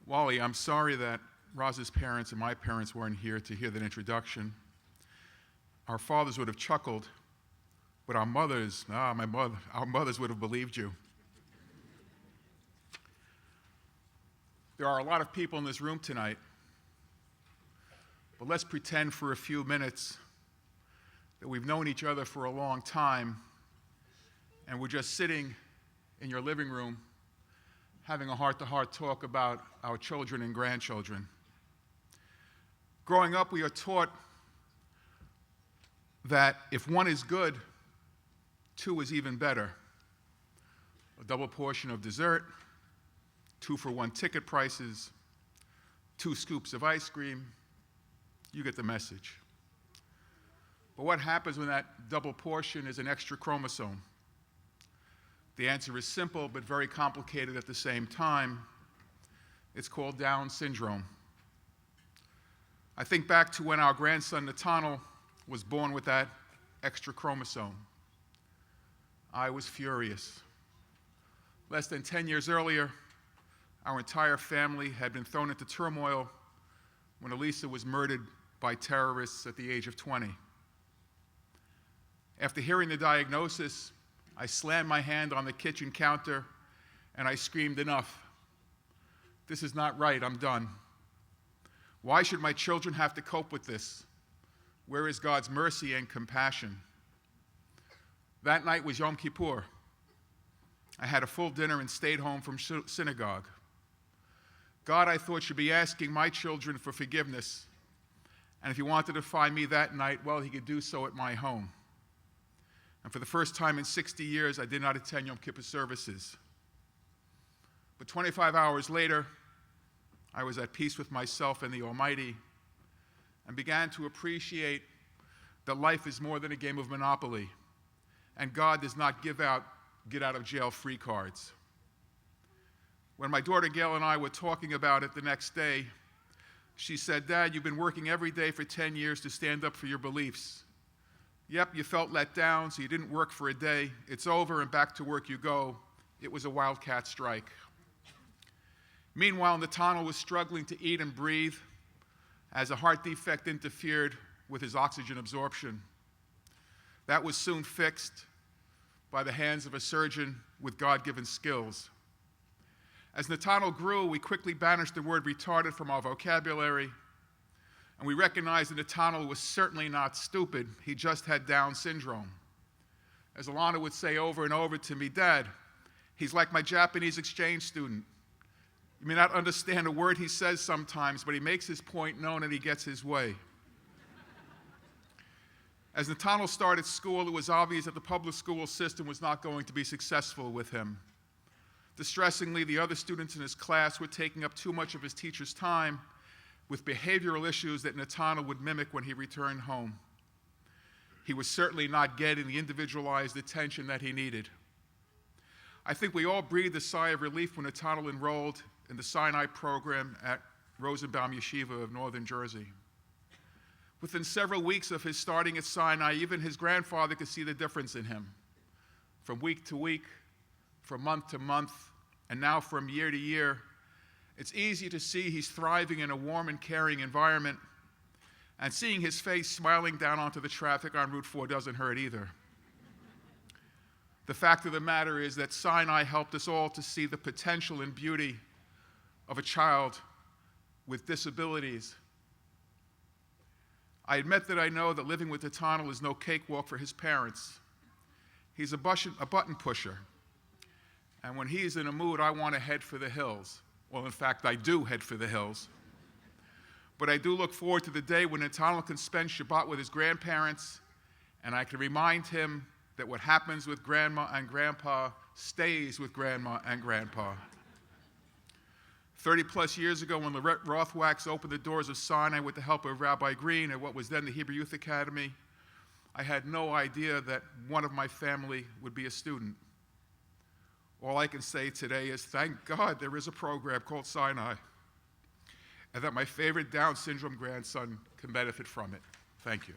Wally, I'm sorry that Roz's parents and my parents weren't here to hear that introduction. Our fathers would have chuckled, but our mothers would have believed you. There are a lot of people in this room tonight, but let's pretend for a few minutes that we've known each other for a long time and we're just sitting in your living room having a heart-to-heart talk about our children and grandchildren. Growing up, we are taught that if one is good, two is even better. A double portion of dessert, 2-for-1 ticket prices, 2 scoops of ice cream, you get the message. But what happens when that double portion is an extra chromosome? The answer is simple but very complicated at the same time. It's called Down syndrome. I think back to when our grandson Nathaniel was born with that extra chromosome. I was furious. Less than 10 years earlier, our entire family had been thrown into turmoil when Elisa was murdered by terrorists at the age of 20. After hearing the diagnosis, I slammed my hand on the kitchen counter and I screamed, "Enough. This is not right. I'm done. Why should my children have to cope with this? Where is God's mercy and compassion?" That night was Yom Kippur. I had a full dinner and stayed home from synagogue. God, I thought, should be asking my children for forgiveness. And if he wanted to find me that night, well, he could do so at my home. And for the first time in 60 years, I did not attend Yom Kippur services. But 25 hours later, I was at peace with myself and the Almighty and began to appreciate that life is more than a game of Monopoly, and God does not give out get-out-of-jail-free cards. When my daughter Gail and I were talking about it the next day, she said, "Dad, you've been working every day for 10 years to stand up for your beliefs. Yep, you felt let down, so you didn't work for a day. It's over, and back to work you go. It was a wildcat strike." Meanwhile, Nathaniel was struggling to eat and breathe as a heart defect interfered with his oxygen absorption. That was soon fixed by the hands of a surgeon with God-given skills. As Nathaniel grew, we quickly banished the word retarded from our vocabulary, and we recognized that Nathaniel was certainly not stupid. He just had Down syndrome. As Alana would say over and over to me, "Dad, he's like my Japanese exchange student. You may not understand a word he says sometimes, but he makes his point known and he gets his way." As Nathaniel started school, it was obvious that the public school system was not going to be successful with him. Distressingly, the other students in his class were taking up too much of his teacher's time with behavioral issues that Nathaniel would mimic when he returned home. He was certainly not getting the individualized attention that he needed. I think we all breathed a sigh of relief when Nathaniel enrolled in the SINAI program at Rosenbaum Yeshiva of Northern Jersey. Within several weeks of his starting at SINAI, even his grandfather could see the difference in him. From week to week, from month to month, and now from year to year, it's easy to see he's thriving in a warm and caring environment, and seeing his face smiling down onto the traffic on Route 4 doesn't hurt either. The fact of the matter is that SINAI helped us all to see the potential and beauty of a child with disabilities. I admit that I know that living with Nathaniel is no cakewalk for his parents. He's a button pusher, and when he's in a mood, I want to head for the hills. Well, in fact, I do head for the hills. But I do look forward to the day when Nathaniel can spend Shabbat with his grandparents, and I can remind him that what happens with Grandma and Grandpa stays with Grandma and Grandpa. 30-plus years ago, when Lorette Rothwax opened the doors of Sinai with the help of Rabbi Green at what was then the Hebrew Youth Academy, I had no idea that one of my family would be a student. All I can say today is, thank God there is a program called SINAI, and that my favorite Down syndrome grandson can benefit from it. Thank you.